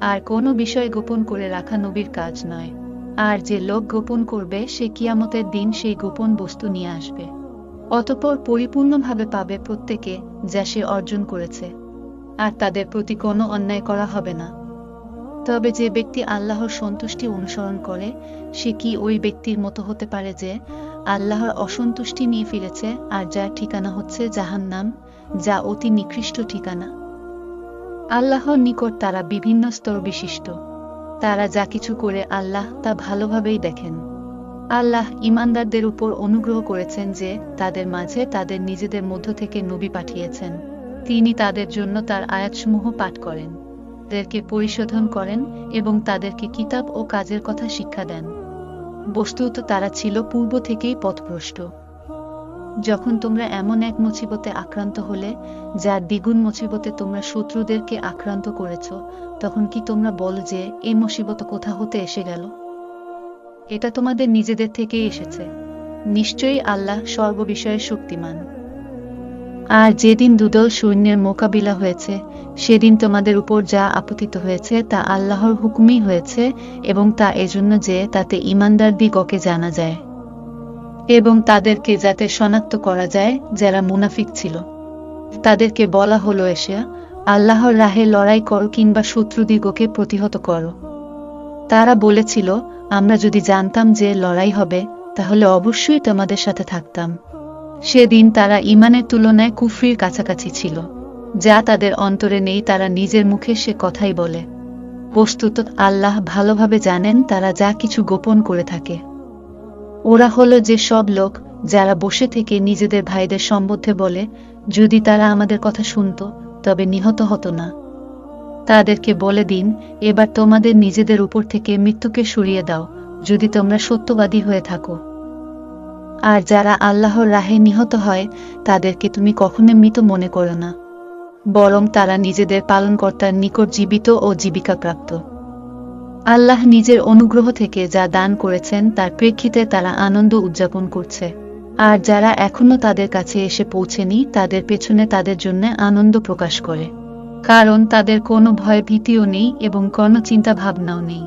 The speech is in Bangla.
আর কোনো বিষয় গোপন করে রাখা নবীর কাজ নয়। আর যে লোক গোপন করবে সে কিয়ামতের দিন সেই গোপন বস্তু নিয়ে আসবে। অতঃপর পরিপূর্ণভাবে পাবে প্রত্যেকে যা সে অর্জন করেছে, আর তাদের প্রতি কোনো অন্যায় করা হবে না। তবে যে ব্যক্তি আল্লাহর সন্তুষ্টি অনুসরণ করে সে কি ওই ব্যক্তির মতো হতে পারে যে আল্লাহর অসন্তুষ্টি নিয়ে ফিরেছে আর যার ঠিকানা হচ্ছে জাহান্নাম, যা অতি নিকৃষ্ট ঠিকানা। আল্লাহর নিকট তারা বিভিন্ন স্তর বিশিষ্ট। তারা যা কিছু করে আল্লাহ তা ভালোভাবেই দেখেন। আল্লাহ ঈমানদারদের উপর অনুগ্রহ করেছেন যে তাদের মাঝে তাদের নিজেদের মধ্য থেকে নবী পাঠিয়েছেন। তিনি তাদের জন্য তার আয়াতসমূহ পাঠ করেন, তাদেরকে পরিশোধন করেন এবং তাদেরকে কিতাব ও কাজের কথা শিক্ষা দেন। বস্তুত তারা ছিল পূর্ব থেকেই পথভ্রষ্ট। যখন তোমরা এমন এক মুসিবতে আক্রান্ত হলে যার দ্বিগুণ মুসিবতে তোমরা শত্রুদেরকে আক্রান্ত করেছ, তখন কি তোমরা বলো যে এই মুসিবত কোথা হতে এসে গেল? এটা তোমাদের নিজেদের থেকেই এসেছে। নিশ্চয়ই আল্লাহ সর্ববিষয়ে শক্তিমান। আর যেদিন দুদল সৈন্যের মোকাবিলা হয়েছে সেদিন তোমাদের উপর যা আপতিত হয়েছে তা আল্লাহর হুকুমই হয়েছে, এবং তা এজন্য যে তাতে ঈমানদারদিগকে জানা যায় এবং তাদেরকে যাতে শনাক্ত করা যায় যারা মুনাফিক ছিল। তাদেরকে বলা হলো, এসে আল্লাহর রাহে লড়াই করো কিংবা শত্রুদিগকে প্রতিহত করো। তারা বলেছিল, আমরা যদি জানতাম যে লড়াই হবে তাহলে অবশ্যই তোমাদের সাথে থাকতাম। সেদিন তারা ঈমানের তুলনায় কুফরির কাছাকাছি ছিল, যা তাদের অন্তরে নেই। তারা নিজের মুখে সে কথাই বলে। বস্তুত আল্লাহ ভালোভাবে জানেন তারা যা কিছু গোপন করে থাকে। ওরা হলো যে সব লোক যারা বসে থেকে নিজেদের ভাইদের সম্বন্ধে বলে, যদি তারা আমাদের কথা শুনত তবে নিহত হতো না। তাদেরকে বলে দিন, এবার তোমাদের নিজেদের উপর থেকে মৃত্যুকে সরিয়ে দাও যদি তোমরা সত্যবাদী হয়ে থাকো। আর যারা আল্লাহর রাহে নিহত হয় তাদেরকে তুমি কখনো মৃত মনে করো না, বরং তারা নিজেদের পালনকর্তার নিকট জীবিত ও জীবিকাপ্রাপ্ত। আল্লাহ নিজের অনুগ্রহ থেকে যা দান করেছেন তার প্রেক্ষিতে তারা আনন্দ উদযাপন করছে। আর যারা এখনো তাদের কাছে এসে পৌঁছেনি তাদের পেছনে তাদের জন্য আনন্দ প্রকাশ করে, কারণ তাদের কোনো ভয় ভীতিও নেই এবং কোনো চিন্তা ভাবনাও নেই।